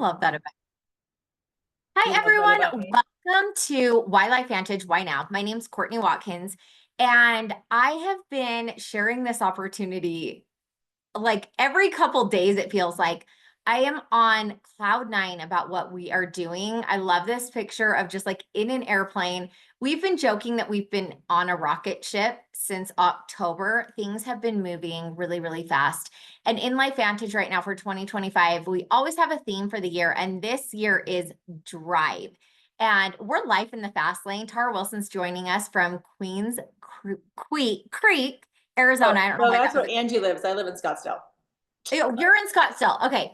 love that about. Do Hi, you love that about everyone. me? Welcome to Why LifeVantage, Why Now? My name's Courtney Watkins, and I have been sharing this opportunity like every couple days, it feels like. I am on cloud nine about what we are doing. I love this picture of just like in an airplane. We've been joking that we've been on a rocket ship since October. Things have been moving really, really fast. And in LifeVantage right now for 2025, we always have a theme for the year, and this year is drive. And we're life in the fast lane. Tara Wilson's joining us from Creek, Oh, Arizona. I don't know no, why that's that was where Angie lives. I live in Scottsdale. You're in Scottsdale. Okay.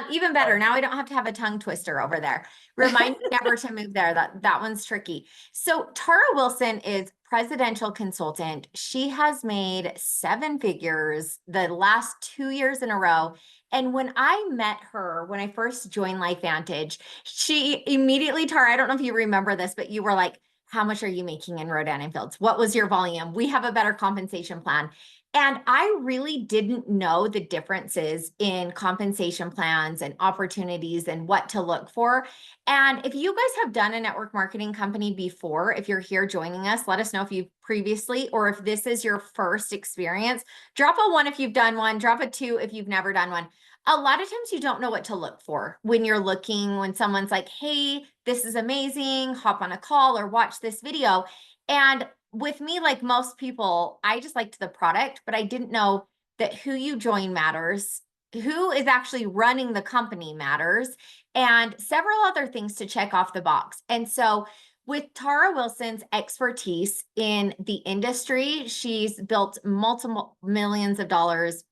Even better. Sorry. Now I don't have to have a tongue twister over there. Remind me never to move there. That one's tricky. So Tara Wilson is presidential consultant. She has made seven figures the last 2 years in a row. And when I met her, when I first joined LifeVantage, she immediately, Tara, I don't know if you remember this, but you were like, how much are you making in Rodan and Fields? What was your volume? We have a better compensation plan. And I really didn't know the differences in compensation plans and opportunities and what to look for. And if you guys have done a network marketing company before, if you're here joining us, let us know if you've previously or if this is your first experience. Drop a one if you've done one, drop a two if you've never done one. A lot of times you don't know what to look for when you're looking, when someone's like, hey, this is amazing, hop on a call or watch this video. And with me, like most people, I just liked the product, but I didn't know that who you join matters, who is actually running the company matters, and several other things to check off the box. And so, with Tara Wilson's expertise in the industry, she's built multiple millions of dollars,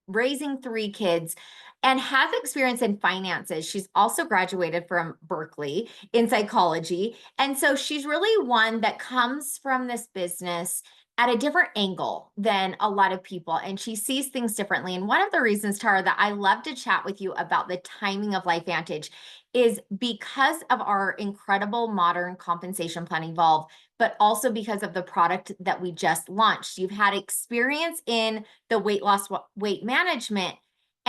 raising three kids, and has experience in finances. She's also graduated from Berkeley in psychology. And so she's really one that comes from this business at a different angle than a lot of people, and she sees things differently. And one of the reasons, Tara, that I love to chat with you about the timing of LifeVantage is because of our incredible modern compensation plan Evolve, but also because of the product that we just launched. You've had experience in the weight loss, weight management,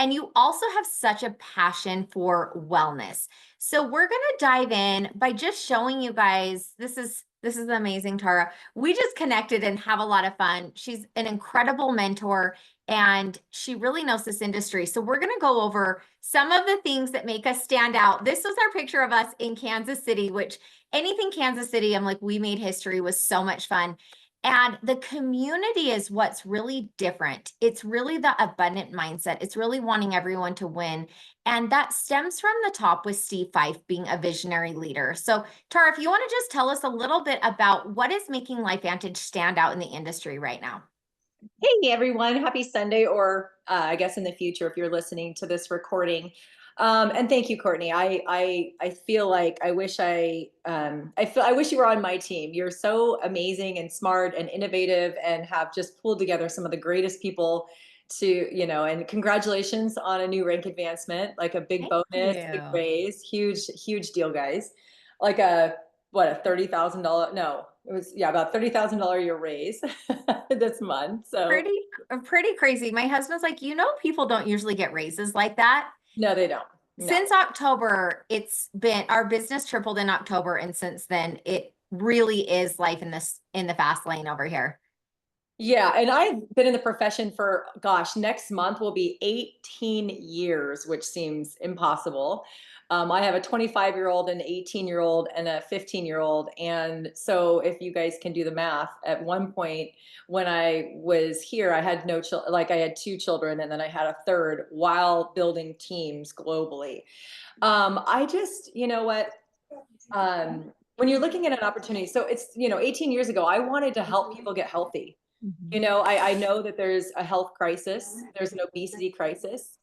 and you also have such a passion for wellness. So we're going to dive in by just showing you guys, this is amazing, Tara. We just connected and have a lot of fun. She's an incredible mentor and she really knows this industry. So we're going to go over some of the things that make us stand out. This was our picture of us in Kansas City, which anything Kansas City, I'm like, we made history, was so much fun. And the community is what's really different. It's really the abundant mindset. It's really wanting everyone to win. And that stems from the top with Steve Fife being a visionary leader. So, Tara, if you want to just tell us a little bit about what is making LifeVantage stand out in the industry right now. Hey, everyone. Happy Sunday, or I guess in the future, if you're listening to this recording. And thank you, Courtney. I feel like I wish you were on my team. You're so amazing and smart and innovative and have just pulled together some of the greatest people and congratulations on a new rank advancement, like a big Thank bonus, big you. raise, huge deal, guys. Like a $30,000, no, it was, yeah, about $30,000 year raise this month. So Pretty, pretty crazy. My husband's like, people don't usually get raises like that. no, they don't. No. Since October, it's been our business tripled in October, and since then, it really is life in the fast lane over here. Yeah, and I've been in the profession for, gosh, next month will be 18 years, which seems impossible. I have a 25-year-old, an 18-year-old, and a 15-year-old. And so if you guys can do the math, at one point when I was here, I had no children, like I had two children, and then I had a third while building teams globally. I just, you know what? When you're looking at an opportunity, so it's, 18 years ago, I wanted to help people get healthy. Mhm. I know that there's a health crisis. There's an obesity crisis.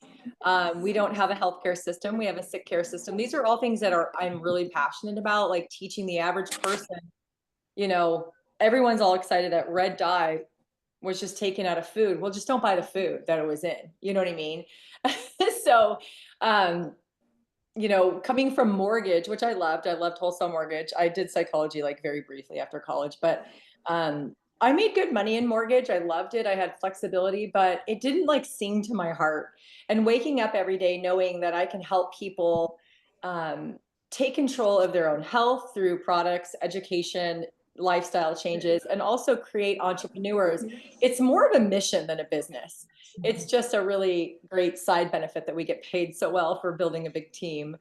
We don't have a healthcare system. We have a sick care system. These are all things that I'm really passionate about, like teaching the average person. You know, everyone's all excited that red dye was just taken out of food. Well, just don't buy the food that it was in. You know what I mean? So, um, coming from mortgage, which I loved wholesale mortgage. I did psychology like very briefly after college, but I made good money in mortgage. I loved it. I had flexibility, but it didn't like sing to my heart. And waking up every day knowing that I can help people take control of their own health through products, education, lifestyle changes, and also create entrepreneurs. It's more of a mission than a business. It's just a really great side benefit that we get paid so well for building a big team.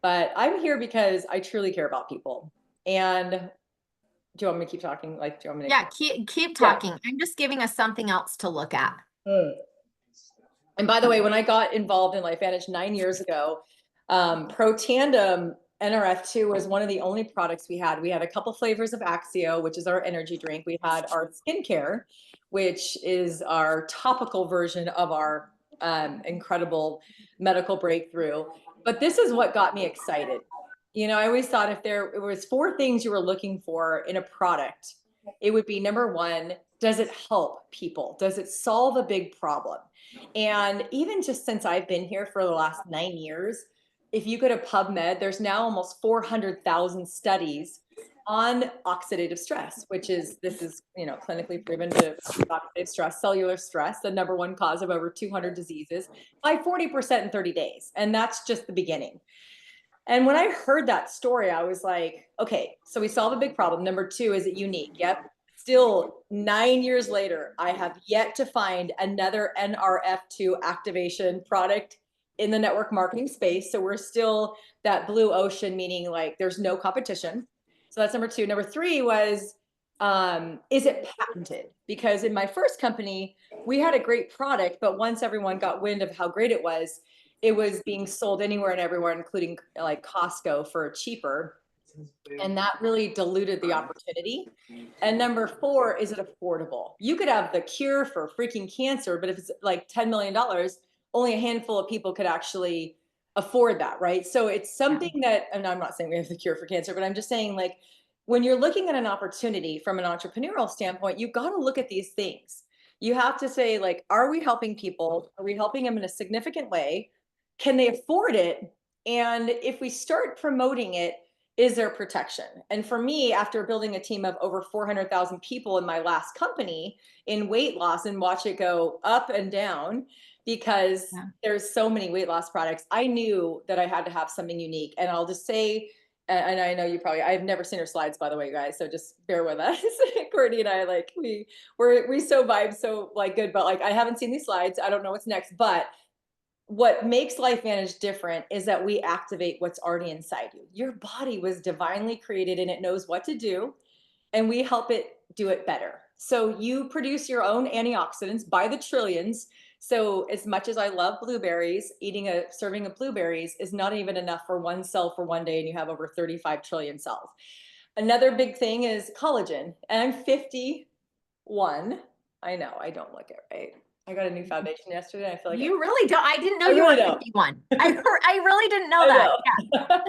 But I'm here because I truly care about people. And do you want me to keep talking? Like, do you want me to? Yeah, keep Yeah. talking. I'm just giving us something else to look at. And by the way, when I got involved in LifeVantage 9 years ago, Pro Tandem NRF2 was one of the only products we had. We had a couple flavors of Axio, which is our energy drink. We had our skincare, which is our topical version of our incredible medical breakthrough. But this is what got me excited. You know, I always thought if there was 4 things you were looking for in a product, it would be number one, does it help people? Does it solve a big problem? And even just since I've been here for the last 9 years, if you go to PubMed, there's now almost 400,000 studies on oxidative stress, which is, this is, you know, clinically proven to oxidative stress, cellular stress, the number one cause of over 200 diseases by 40% in 30 days. And that's just the beginning. And when I heard that story, I was like, okay, so we solve a big problem. Number two, is it unique? Yep. Still 9 years later, I have yet to find another NRF2 activation product in the network marketing space. So we're still that blue ocean, meaning like there's no competition. So that's number two. Number three was, is it patented? Because in my first company, we had a great product, but once everyone got wind of how great it was being sold anywhere and everywhere, including like Costco for cheaper. And that really diluted the opportunity. And number four, is it affordable? You could have the cure for freaking cancer, but if it's like $10 million, only a handful of people could actually afford that, right? So it's something that, and I'm not saying we have the cure for cancer, but I'm just saying, like, when you're looking at an opportunity from an entrepreneurial standpoint, you've got to look at these things. You have to say, like, are we helping people? Are we helping them in a significant way? Can they afford it? And if we start promoting it, is there protection? And for me, after building a team of over 400,000 people in my last company in weight loss and watch it go up and down, because there's so many weight loss products, I knew that I had to have something unique. And I'll just say, and I know you probably, I've never seen her slides, by the way, guys, so just bear with us. Courtney and I, like, we so vibe so like good, but like I haven't seen these slides. I don't know what's next, but what makes LifeVantage different is that we activate what's already inside you. Your body was divinely created and it knows what to do, and we help it do it better. So you produce your own antioxidants by the trillions. So as much as I love blueberries, eating a serving of blueberries is not even enough for one cell for one day, and you have over 35 trillion cells. Another big thing is collagen, and I'm 51. I know, I don't look it right. I got a new foundation yesterday. I feel like You really don't. I didn't know I you really were don't. 51. I really didn't know I that. know. Yeah.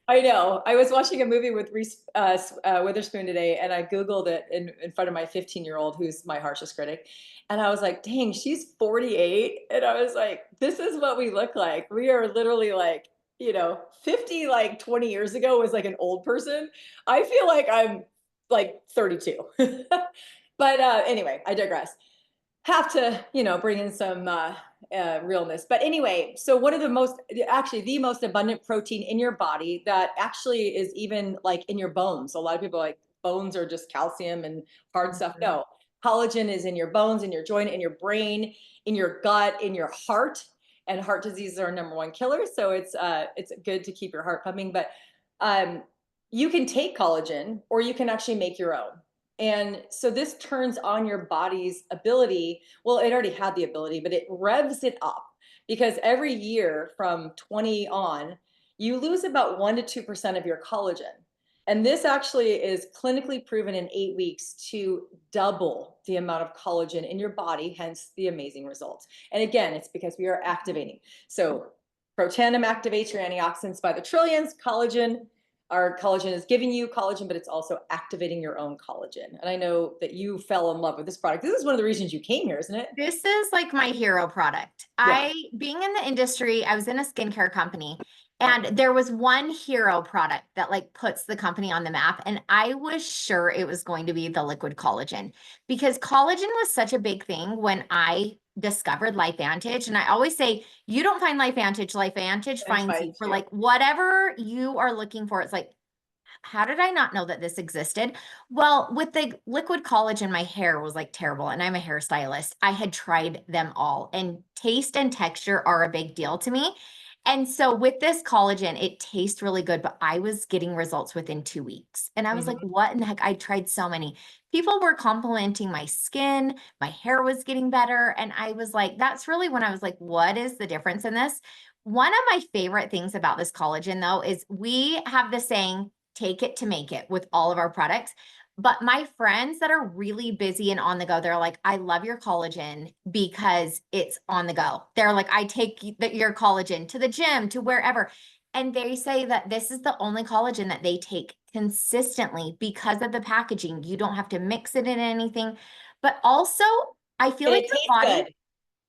I know. I was watching a movie with Reese Witherspoon today, and I Googled it in front of my 15-year-old, who's my harshest critic. And I was like, dang, she's 48. And I was like, this is what we look like. We are literally like, you know, 50, like 20 years ago was like an old person. I feel like I'm like 32. But anyway, I digress. Have to, you know, bring in some realness. But anyway, so one of the most, actually the most abundant protein in your body that actually is even like in your bones. A lot of people are like, bones are just calcium and hard stuff. No, collagen is in your bones, in your joint, in your brain, in your gut, in your heart. And heart diseases are number one killer. So it's good to keep your heart pumping. But you can take collagen, or you can actually make your own. And so this turns on your body's ability. Well, it already had the ability, but it revs it up, because every year from 20 on, you lose about 1% to 2% of your collagen. And this actually is clinically proven in 8 weeks to double the amount of collagen in your body, hence the amazing results. And again, it's because we are activating. So Protandim activates your antioxidants by the trillions. Our collagen is giving you collagen, but it's also activating your own collagen. And I know that you fell in love with this product. This is one of the reasons you came here, isn't it? This is like my hero product. Yeah. Being in the industry, I was in a skincare company, and there was one hero product that like puts the company on the map. And I was sure it was going to be the liquid collagen, because collagen was such a big thing when I discovered LifeVantage. And I always say, you don't find LifeVantage, LifeVantage And finds you find for you. like whatever you are looking for. It's like, how did I not know that this existed? Well, with the liquid collagen, my hair was like terrible, and I'm a hairstylist. I had tried them all, and taste and texture are a big deal to me. And so with this collagen, it tastes really good, but I was getting results within 2 weeks. And I was like, Mhm. what in the heck? I tried so many. People were complimenting my skin, my hair was getting better. And I was like, that's really when I was like, what is the difference in this? One of my favorite things about this collagen, though, is we have the saying, take it to make it with all of our products. But my friends that are really busy and on the go, they're like, I love your collagen because it's on the go. They're like, I take your collagen to the gym, to wherever. And they say that this is the only collagen that they take consistently because of the packaging. You don't have to mix it in anything. But also, I feel And like it your tastes body, good.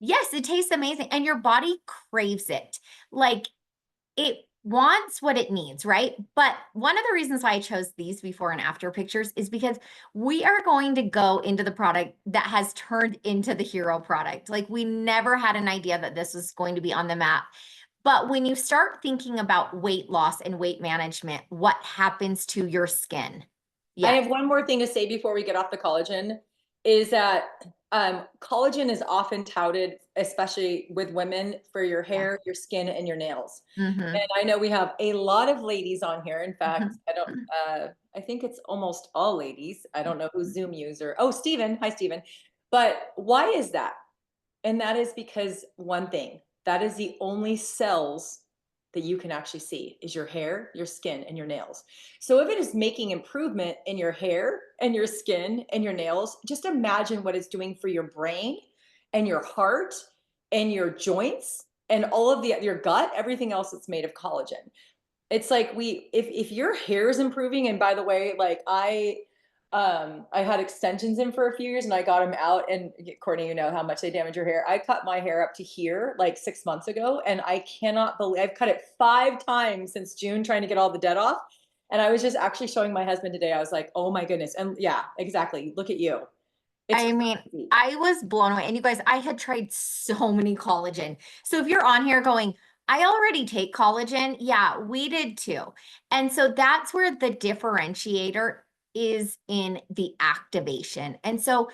yes, it tastes amazing. And your body craves it. Like it wants what it needs, right? But one of the reasons why I chose these before and after pictures is because we are going to go into the product that has turned into the hero product. Like we never had an idea that this was going to be on the map. But when you start thinking about weight loss and weight management, what happens to your skin? I Yes. have one more thing to say before we get off the collagen is that collagen is often touted, especially with women, for your Yeah. hair, your skin, and your nails. Mm-hmm. And I know we have a lot of ladies on here. In fact, Mm-hmm. I think it's almost all ladies. I don't know who's Zoom user. Oh, Steven. Hi, Steven. But why is that? And that is because one thing, that is the only cells that you can actually see is your hair, your skin, and your nails. So if it is making improvement in your hair and your skin and your nails, just imagine what it's doing for your brain and your heart and your joints and all of your gut, everything else that's made of collagen. It's like if your hair is improving, and by the way, like I had extensions in for a few years and I got them out, and Courtney, you know how much they damage your hair. I cut my hair up to here like 6 months ago, and I cannot believe I've cut it 5 times since June trying to get all the dead off. And I was just actually showing my husband today. I was like, oh my goodness. And yeah, exactly. Look at you. It's I mean, crazy. I was blown away. And you guys, I had tried so many collagen. So if you're on here going, I already take collagen, yeah, we did too. And so that's where the differentiator is in the activation. And so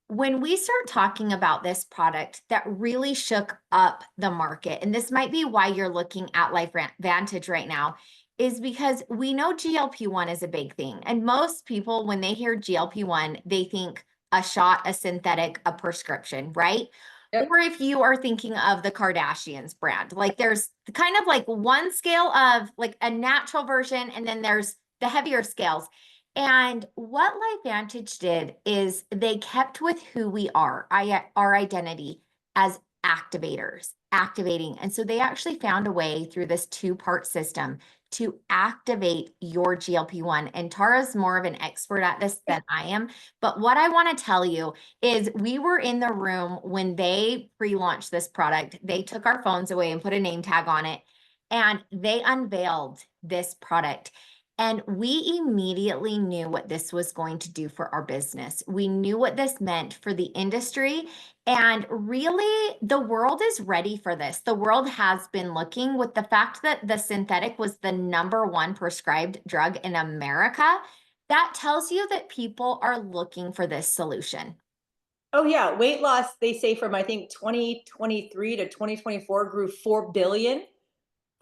when we start talking about this product that really shook up the market, and this might be why you're looking at LifeVantage right now, is because we know GLP-1 is a big thing. And most people, when they hear GLP-1, they think a shot, a synthetic, a prescription, right? Yep. Or if you are thinking of the Kardashians brand, like there's kind of like one scale of like a natural version, and then there's the heavier scales. And what LifeVantage did is they kept with who we are, our identity as activators, activating. And so they actually found a way through this two-part system to activate your GLP-1. And Tara's more of an expert at this than I am. But what I want to tell you is we were in the room when they pre-launched this product. They took our phones away and put a name tag on it, and they unveiled this product. And we immediately knew what this was going to do for our business. We knew what this meant for the industry. And really, the world is ready for this. The world has been looking with the fact that the synthetic was the #1 prescribed drug in America. That tells you that people are looking for this solution. Oh yeah, weight loss, they say from I think 2023 to 2024 grew 4 billion.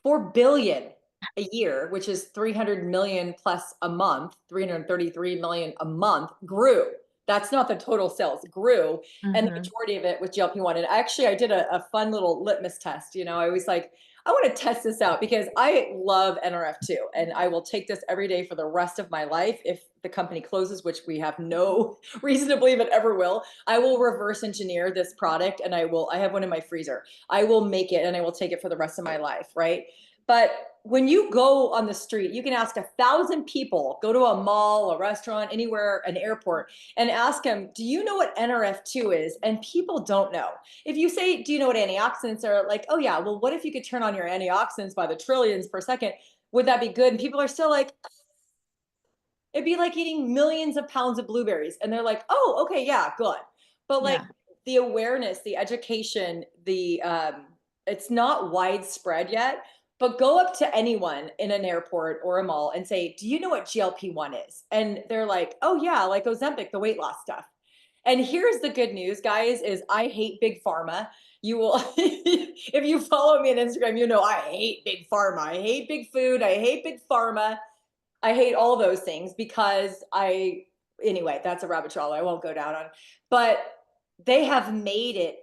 4 billion a year, which is 300 million plus a month, 333 million a month grew. That's not the total sales, grew. And the Mhm. majority of it was GLP-1. And actually, I did a fun little litmus test. You know, I was like, I want to test this out because I love NRF2 and I will take this every day for the rest of my life. If the company closes, which we have no reason to believe it ever will, I will reverse engineer this product and I have one in my freezer. I will make it and I will take it for the rest of my life. Right. But when you go on the street, you can ask 1,000 people, go to a mall, a restaurant, anywhere, an airport, and ask them, do you know what NRF2 is? And people don't know. If you say, do you know what antioxidants are? Like, oh yeah, well, what if you could turn on your antioxidants by the trillions per second? Would that be good? And people are still like, it'd be like eating millions of pounds of blueberries. And they're like, oh, okay, yeah, good. But like, Yeah. the awareness, the education, it's not widespread yet, but go up to anyone in an airport or a mall and say, "Do you know what GLP-1 is?" And they're like, "Oh yeah, like Ozempic, the weight loss stuff." And here's the good news, guys, is I hate big pharma. You will, if you follow me on Instagram, you know I hate big pharma. I hate big food. I hate big pharma. I hate all those things because anyway, that's a rabbit trail I won't go down on. But they have made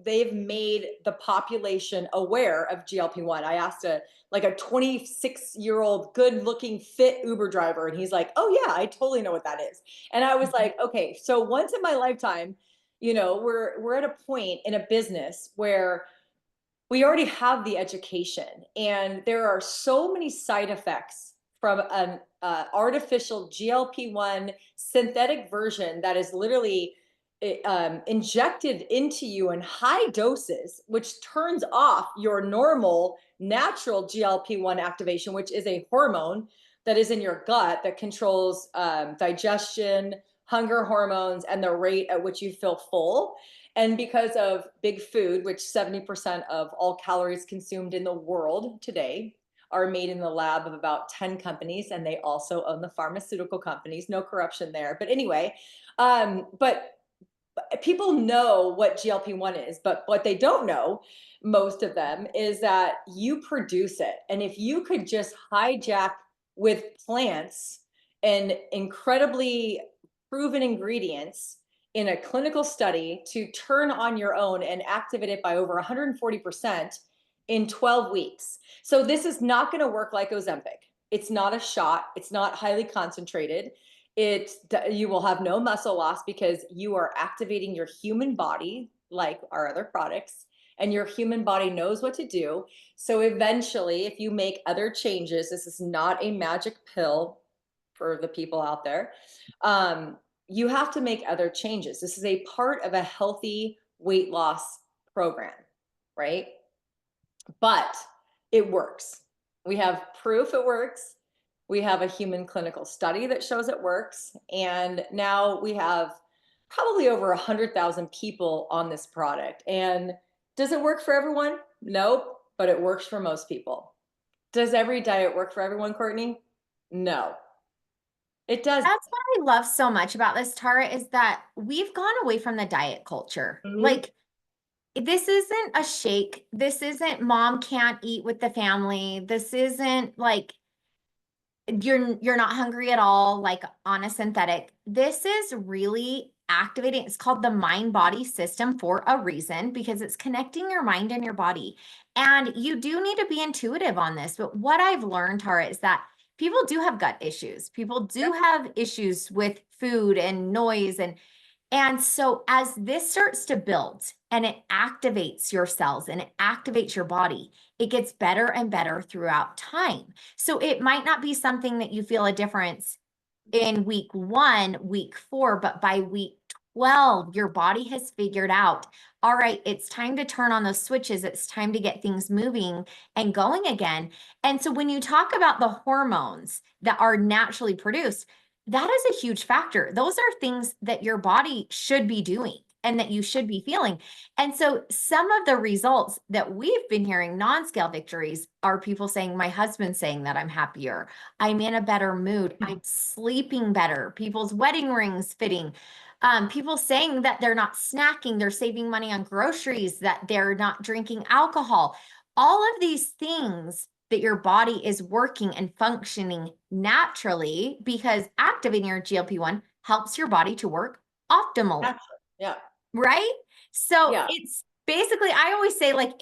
they've made the population aware of GLP-1. I asked a 26-year-old good looking fit Uber driver, and he's like, "Oh yeah, I totally know what that is." And I was like, okay, so once in my lifetime, we're at a point in a business where we already have the education, and there are so many side effects from an artificial GLP-1 synthetic version that is literally injected into you in high doses, which turns off your normal natural GLP-1 activation, which is a hormone that is in your gut that controls digestion, hunger hormones, and the rate at which you feel full. And because of big food, which 70% of all calories consumed in the world today are made in the lab of about 10 companies, and they also own the pharmaceutical companies. No corruption there. But anyway, but people know what GLP-1 is, but what they don't know, most of them, is that you produce it. And if you could just hijack with plants and incredibly proven ingredients in a clinical study to turn on your own and activate it by over 140% in 12 weeks. So this is not going to work like Ozempic. It's not a shot. It's not highly concentrated. You will have no muscle loss because you are activating your human body like our other products, and your human body knows what to do. So eventually, if you make other changes, this is not a magic pill for the people out there. You have to make other changes. This is a part of a healthy weight loss program, right? But it works. We have proof it works. We have a human clinical study that shows it works. And now we have probably over 100,000 people on this product. And does it work for everyone? Nope, but it works for most people. Does every diet work for everyone, Courtney? No, it does. That's what I love so much about this, Tara, is that we've gone away from the diet culture. Mhm. Like, this isn't a shake. This isn't mom can't eat with the family. This isn't like you're not hungry at all, like on a synthetic. This is really activating. It's called the mind body system for a reason, because it's connecting your mind and your body. And you do need to be intuitive on this. But what I've learned, Tara, is that people do have gut issues. People do have issues with food and noise, and so as this starts to build and it activates your cells and it activates your body, it gets better and better throughout time. So it might not be something that you feel a difference in week 1, week 4, but by week 12, your body has figured out, all right, it's time to turn on those switches. It's time to get things moving and going again. And so when you talk about the hormones that are naturally produced, that is a huge factor. Those are things that your body should be doing and that you should be feeling. And so some of the results that we've been hearing, non-scale victories, are people saying, my husband's saying that I'm happier. I'm in a better mood. I'm sleeping better. People's wedding rings fitting. People saying that they're not snacking, they're saving money on groceries, that they're not drinking alcohol. All of these things that your body is working and functioning naturally, because activating your GLP-1 helps your body to work optimally. Naturally. Yeah. Right? So Yeah. it's basically, I always say, like,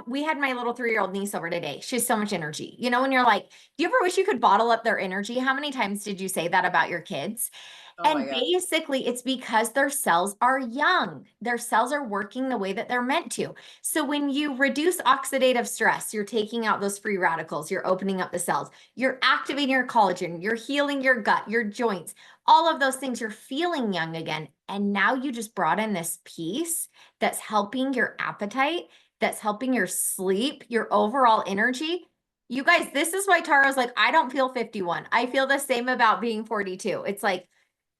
we had my little 3-year-old niece over today. She has so much energy. You know, when you're like, do you ever wish you could bottle up their energy? How many times did you say that about your kids? Oh my And God. basically, it's because their cells are young. Their cells are working the way that they're meant to. So when you reduce oxidative stress, you're taking out those free radicals, you're opening up the cells, you're activating your collagen, you're healing your gut, your joints, all of those things, you're feeling young again. And now you just brought in this piece that's helping your appetite, that's helping your sleep, your overall energy. You guys, this is why Tara's like, I don't feel 51. I feel the same about being 42. It's like,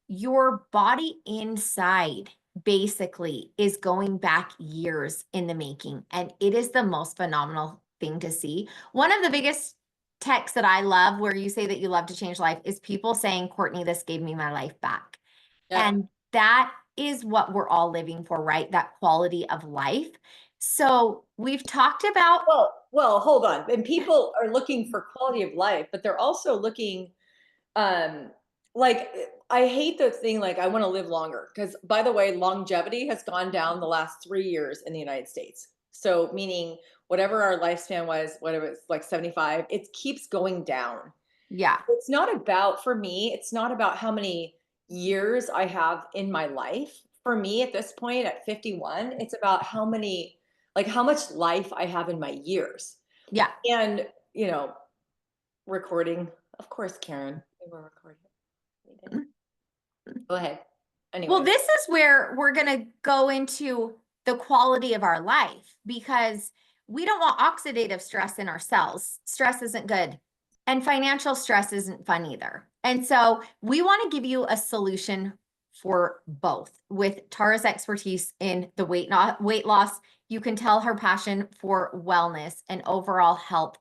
your body inside basically is going back years in the making. And it is the most phenomenal thing to see. One of the biggest texts that I love where you say that you love to change life is people saying, Courtney, this gave me my life back. Yeah. And that is what we're all living for, right? That quality of life. So we've talked about. Well, hold on. And people are looking for quality of life, but they're also looking, um, like, I hate the thing, like, I want to live longer. Because, by the way, longevity has gone down the last 3 years in the United States. So, meaning whatever our lifespan was, whatever it's like 75, it keeps going down. Yeah. It's not about, for me, it's not about how many years I have in my life. For me, at this point, at 51, it's about how many, like, how much life I have in my years. Yeah. And, you know, recording, of course, Karen, we were recording. We did. Go ahead. Anyway. Well, this is where we're going to go into the quality of our life, because we don't want oxidative stress in our cells. Stress isn't good. And financial stress isn't fun either. And so we want to give you a solution for both. With Tara's expertise in the weight loss, you can tell her passion for wellness and overall health.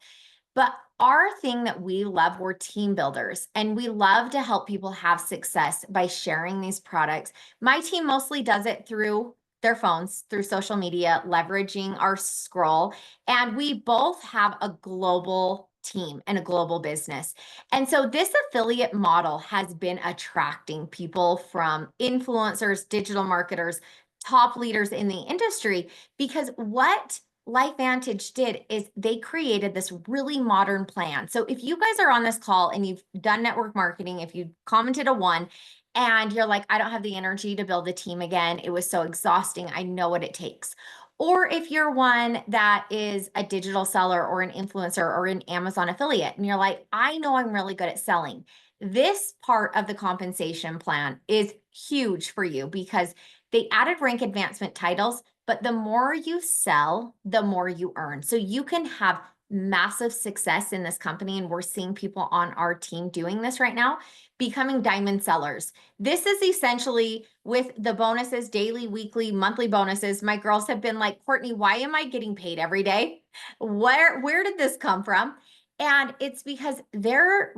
But our thing that we love, we're team builders, and we love to help people have success by sharing these products. My team mostly does it through their phones, through social media, leveraging our scroll. And we both have a global team and a global business. And so this affiliate model has been attracting people from influencers, digital marketers, top leaders in the industry, because what LifeVantage did is they created this really modern plan. So if you guys are on this call and you've done network marketing, if you commented a 1 and you're like, I don't have the energy to build a team again, it was so exhausting, I know what it takes. Or if you're one that is a digital seller or an influencer or an Amazon affiliate, and you're like, I know I'm really good at selling. This part of the compensation plan is huge for you because they added rank advancement titles, but the more you sell, the more you earn. So you can have massive success in this company. And we're seeing people on our team doing this right now, becoming diamond sellers. This is essentially with the bonuses, daily, weekly, monthly bonuses. My girls have been like, Courtney, why am I getting paid every day? Where did this come from? And it's because they're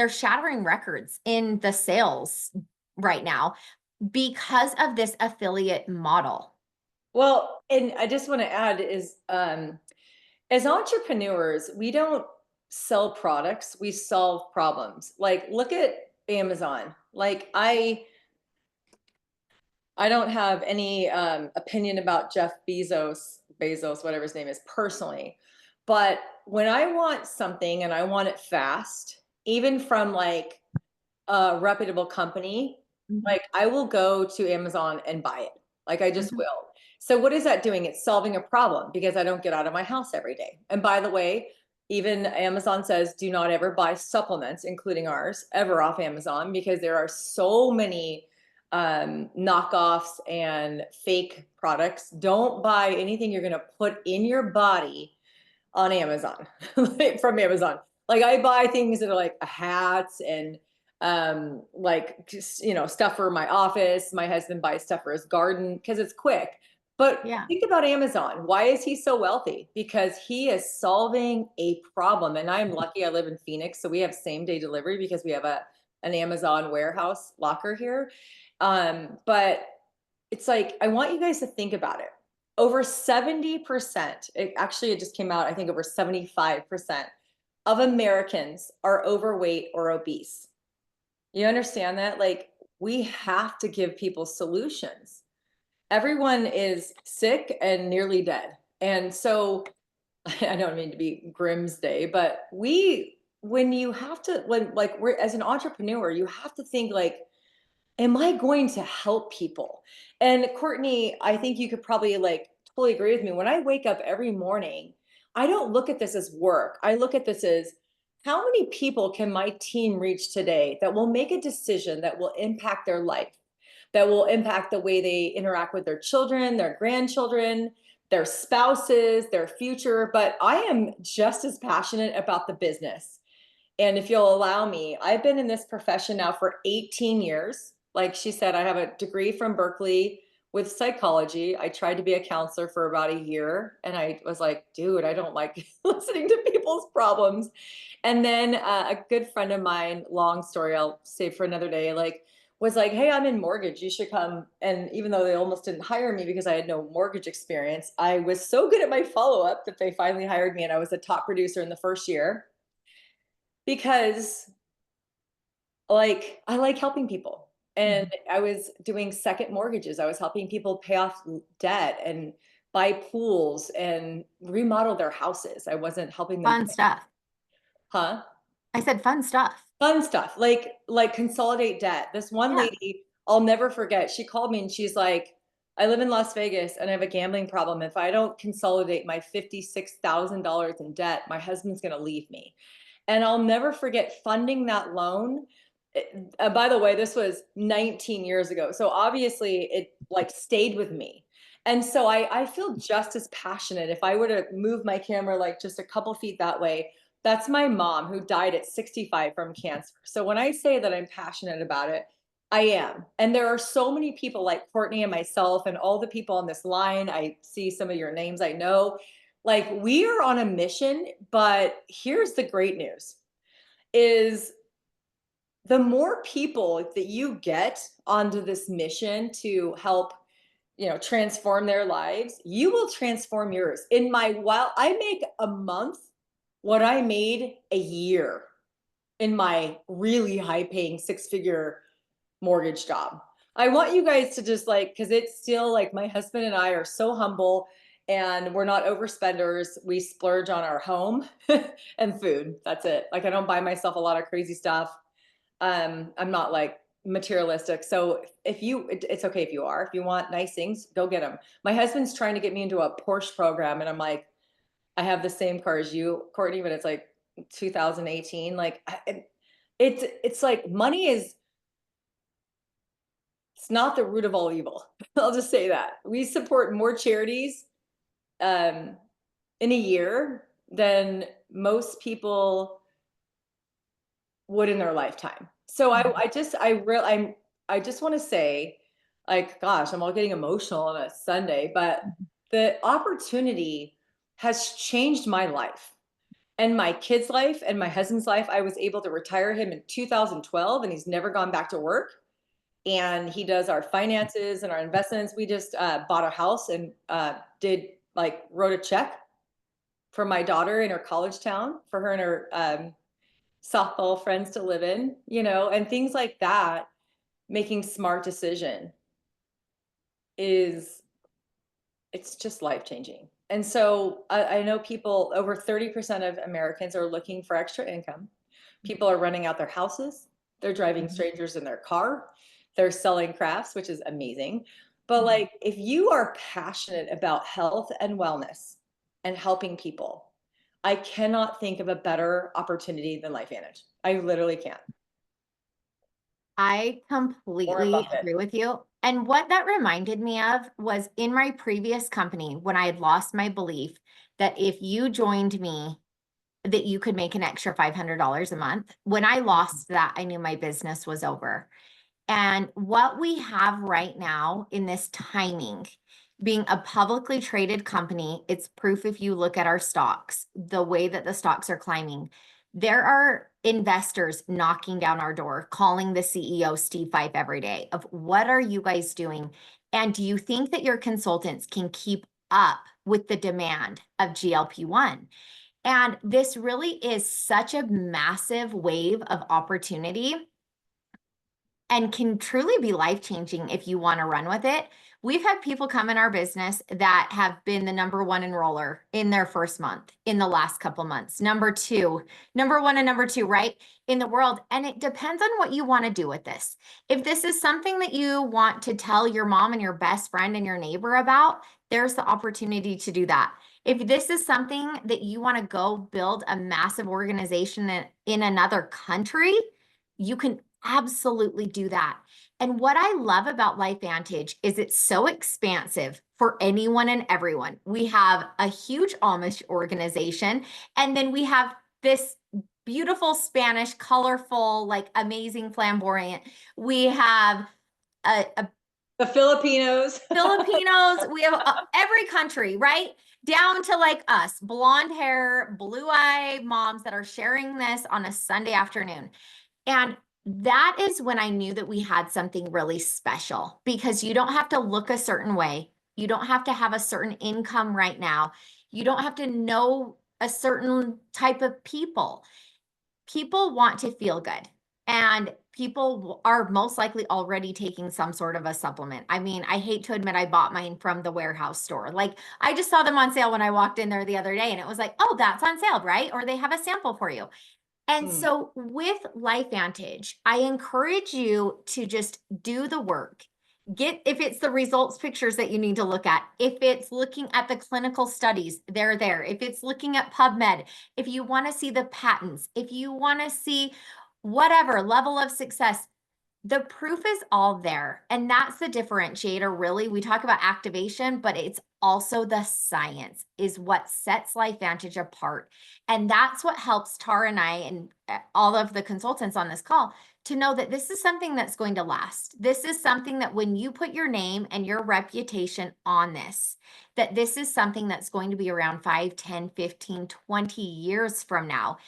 shattering records in the sales right now because of this affiliate model. Well, and I just want to add is, as entrepreneurs, we don't sell products, we solve problems. Like, look at Amazon. Like, I don't have any opinion about Jeff Bezos, whatever his name is, personally. But when I want something and I want it fast, even from like a reputable company, like, I will go to Amazon and buy it. Like, I just will. So what is that doing? It's solving a problem because I don't get out of my house every day. And by the way, even Amazon says do not ever buy supplements, including ours, ever off Amazon, because there are so many knockoffs and fake products. Don't buy anything you're going to put in your body on Amazon, from Amazon. Like, I buy things that are like hats and like just, stuff for my office. My husband buys stuff for his garden because it's quick. But Yeah. think about Amazon. Why is he so wealthy? Because he is solving a problem. And I'm lucky I live in Phoenix, so we have same day delivery because we have an Amazon warehouse locker here. But it's like, I want you guys to think about it. Over 70%, it just came out, I think over 75% of Americans are overweight or obese. You understand that? Like, we have to give people solutions. Everyone is sick and nearly dead. And so I don't mean to be Grimsday, but when we're as an entrepreneur, you have to think like, am I going to help people? And Courtney, I think you could probably like totally agree with me. When I wake up every morning, I don't look at this as work. I look at this as, how many people can my team reach today that will make a decision that will impact their life, that will impact the way they interact with their children, their grandchildren, their spouses, their future. But I am just as passionate about the business. And if you'll allow me, I've been in this profession now for 18 years. Like she said, I have a degree from Berkeley with psychology. I tried to be a counselor for about a year, and I was like, dude, I don't like listening to people's problems. And then a good friend of mine, long story, I'll save for another day, like, was like, hey, I'm in mortgage. You should come. And even though they almost didn't hire me because I had no mortgage experience, I was so good at my follow up that they finally hired me. And I was a top producer in the first year because, like, I like helping people. And Mhm. I was doing second mortgages. I was helping people pay off debt and buy pools and remodel their houses. I wasn't helping them, Fun stuff. huh? I said fun stuff. Fun stuff, like consolidate debt. This one Yeah. lady, I'll never forget, she called me and she's like, "I live in Las Vegas and I have a gambling problem. If I don't consolidate my $56,000 in debt, my husband's gonna leave me." And I'll never forget funding that loan. By the way, this was 19 years ago. So obviously it like stayed with me. And so I feel just as passionate. If I were to move my camera like just a couple feet that way, that's my mom who died at 65 from cancer. So when I say that I'm passionate about it, I am. And there are so many people like Courtney and myself and all the people on this line. I see some of your names I know. Like we are on a mission, but here's the great news is the more people that you get onto this mission to help, transform their lives, you will transform yours. In my while I make a month what I made a year in my really high paying six-figure mortgage job. I want you guys to just like, because it's still like my husband and I are so humble and we're not overspenders. We splurge on our home and food. That's it. Like I don't buy myself a lot of crazy stuff. I'm not like materialistic. So if you, it's okay if you are. If you want nice things, go get them. My husband's trying to get me into a Porsche program, and I'm like, I have the same car as you, Courtney, but it's like 2018. Like it's like money is it's not the root of all evil. I'll just say that. We support more charities um in a year than most people would in their lifetime. So I just want to say, like, gosh, I'm all getting emotional on a Sunday, but the opportunity has changed my life and my kid's life and my husband's life. I was able to retire him in 2012 and he's never gone back to work. And he does our finances and our investments. We just bought a house and did like wrote a check for my daughter in her college town for her and her softball friends to live in, and things like that. Making smart decision is it's just life changing. And so I know people, over 30% of Americans are looking for extra income. People are renting out their houses. They're driving Mhm. strangers in their car. They're selling crafts, which is amazing. But Mhm. like, if you are passionate about health and wellness and helping people, I cannot think of a better opportunity than LifeVantage. I literally can't. I Warren completely Buffett. agree with you. And what that reminded me of was in my previous company when I had lost my belief that if you joined me, that you could make an extra $500 a month. When I lost that, I knew my business was over. And what we have right now in this timing, being a publicly traded company, it's proof if you look at our stocks, the way that the stocks are climbing. There are investors knocking down our door, calling the CEO, Steve Fife, every day of what are you guys doing? And do you think that your consultants can keep up with the demand of GLP-1? And this really is such a massive wave of opportunity and can truly be life-changing if you want to run with it. We've had people come in our business that have been the number one enroller in their first month in the last couple months. Number one and number two, right? In the world. And it depends on what you want to do with this. If this is something that you want to tell your mom and your best friend and your neighbor about, there's the opportunity to do that. If this is something that you want to go build a massive organization in another country, you can absolutely do that. And what I love about LifeVantage is it's so expansive for anyone and everyone. We have a huge Amish organization, and then we have this beautiful Spanish, colorful, like amazing flamboyant. We have a The Filipinos. Filipinos, we have every country, right? Down to like us, blonde hair, blue eye moms that are sharing this on a Sunday afternoon. And that is when I knew that we had something really special because you don't have to look a certain way. You don't have to have a certain income right now. You don't have to know a certain type of people. People want to feel good. And people are most likely already taking some sort of a supplement. I mean, I hate to admit I bought mine from the warehouse store. Like I just saw them on sale when I walked in there the other day and it was like, oh, that's on sale, right? Or they have a sample for you. And Mm. so with LifeVantage, I encourage you to just do the work. Get, if it's the results pictures that you need to look at, if it's looking at the clinical studies, they're there. If it's looking at PubMed, if you want to see the patents, if you want to see whatever level of success, the proof is all there. And that's the differentiator, really. We talk about activation, but it's also the science is what sets LifeVantage apart. And that's what helps Tara and I and all of the consultants on this call to know that this is something that's going to last. This is something that when you put your name and your reputation on this, that this is something that's going to be around 5, 10, 15, 20 years from now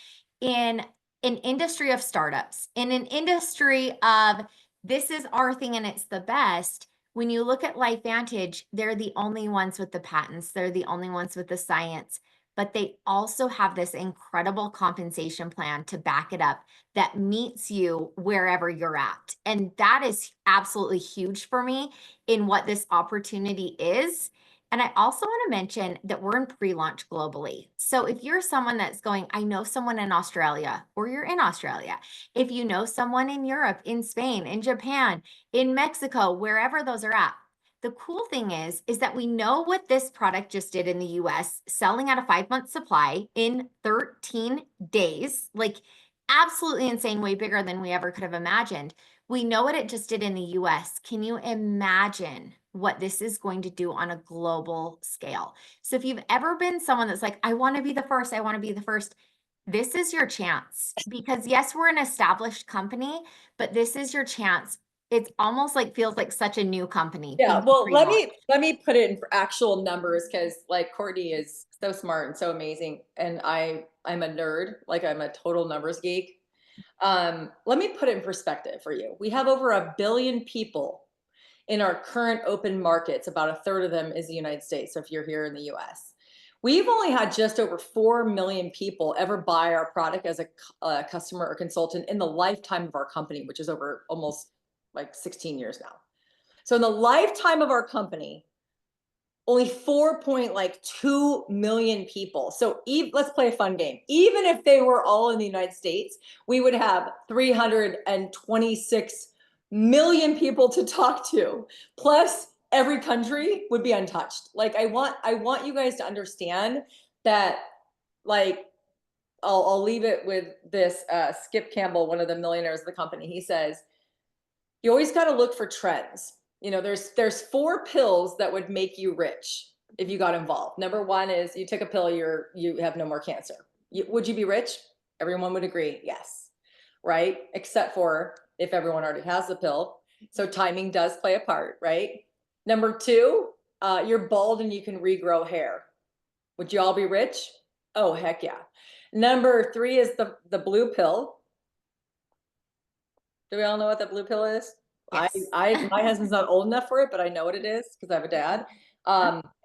in an industry of startups, in an industry of this is our thing and it's the best. When you look at LifeVantage, they're the only ones with the patents, they're the only ones with the science, but they also have this incredible compensation plan to back it up that meets you wherever you're at. And that is absolutely huge for me in what this opportunity is. And I also want to mention that we're in pre-launch globally. So if you're someone that's going, I know someone in Australia, or you're in Australia, if you know someone in Europe, in Spain, in Japan, in Mexico, wherever those are at, the cool thing is that we know what this product just did in the US, selling at a 5-month supply in 13 days, like absolutely insane, way bigger than we ever could have imagined. We know what it just did in the US. Can you imagine what this is going to do on a global scale? So if you've ever been someone that's like, I want to be the first, I want to be the first, this is your chance. Because yes, we're an established company, but this is your chance. It's almost like feels like such a new company Yeah, being well, let pre-launch. me put it in actual numbers because like Courtney is so smart and so amazing, and I'm a nerd, like I'm a total numbers geek. Let me put it in perspective for you. We have over 1 billion people in our current open markets. About a third of them is the United States. So if you're here in the US, we've only had just over 4 million people ever buy our product as a customer or consultant in the lifetime of our company, which is over almost like 16 years now. So in the lifetime of our company, only 4.2 million people. So let's play a fun game. Even if they were all in the United States, we would have 326 million people to talk to. Plus every country would be untouched. Like I want you guys to understand that, like, I'll leave it with this. Skip Campbell, one of the millionaires of the company, he says, you always got to look for trends. You know, there's 4 pills that would make you rich if you got involved. Number 1 is you take a pill, you have no more cancer. Would you be rich? Everyone would agree, yes, right? Except for if everyone already has the pill. So timing does play a part, right? Number 2, you're bald and you can regrow hair. Would you all be rich? Oh, heck yeah. Number 3 is the blue pill. Do we all know what the blue pill is? Yes. My husband's not old enough for it, but I know what it is because I have a dad.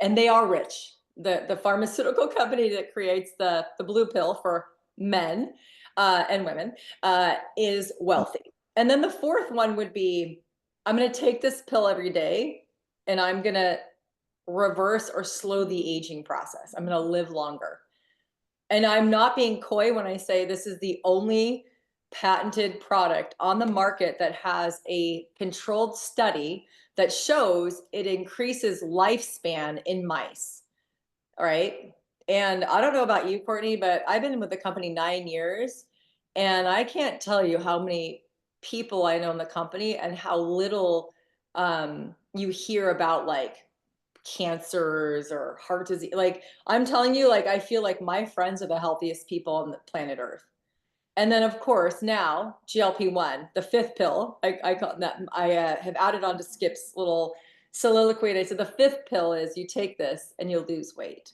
And they are rich. The pharmaceutical company that creates the blue pill for men and women is wealthy. And then the 4th one would be, I'm going to take this pill every day and I'm going to reverse or slow the aging process. I'm going to live longer. And I'm not being coy when I say this is the only patented product on the market that has a controlled study that shows it increases lifespan in mice. All right. And I don't know about you, Courtney, but I've been with the company 9 years, and I can't tell you how many people I know in the company and how little you hear about like cancers or heart disease. Like I'm telling you, like I feel like my friends are the healthiest people on the planet Earth. And then of course now GLP-1, the fifth pill, I call that, I have added on to Skip's little soliloquy. I said the fifth pill is you take this and you'll lose weight.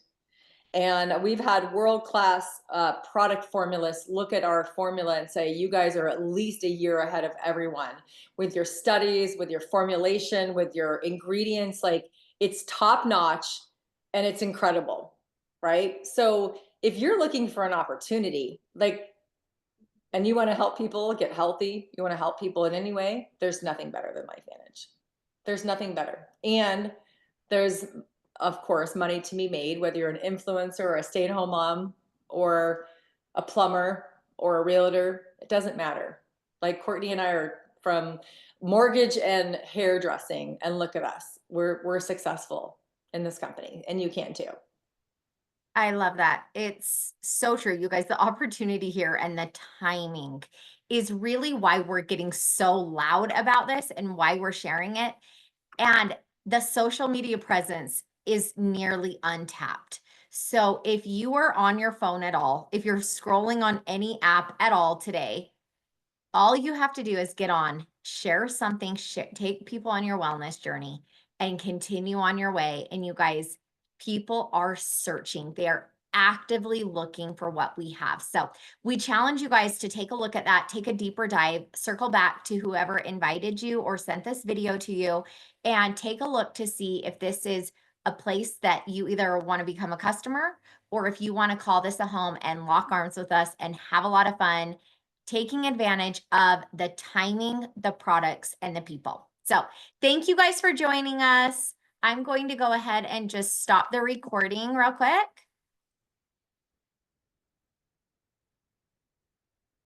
And we've had world-class product formulists look at our formula and say, you guys are at least a year ahead of everyone with your studies, with your formulation, with your ingredients. Like, it's top notch and it's incredible, right? So if you're looking for an opportunity, like, and you want to help people get healthy, you want to help people in any way, there's nothing better than LifeVantage. There's nothing better. And there's, of course, money to be made, whether you're an influencer or a stay-at-home mom or a plumber or a realtor, it doesn't matter. Like Courtney and I are from mortgage and hairdressing, and look at us. We're successful in this company, and you can too. I love that. It's so true, you guys. The opportunity here and the timing is really why we're getting so loud about this and why we're sharing it. And the social media presence is nearly untapped. So if you are on your phone at all, if you're scrolling on any app at all today, all you have to do is get on, share something, take people on your wellness journey and continue on your way. And you guys, people are searching. They're actively looking for what we have. So we challenge you guys to take a look at that, take a deeper dive, circle back to whoever invited you or sent this video to you, and take a look to see if this is a place that you either want to become a customer or if you want to call this a home and lock arms with us and have a lot of fun taking advantage of the timing, the products, and the people. So thank you guys for joining us. I'm going to go ahead and just stop the recording real quick.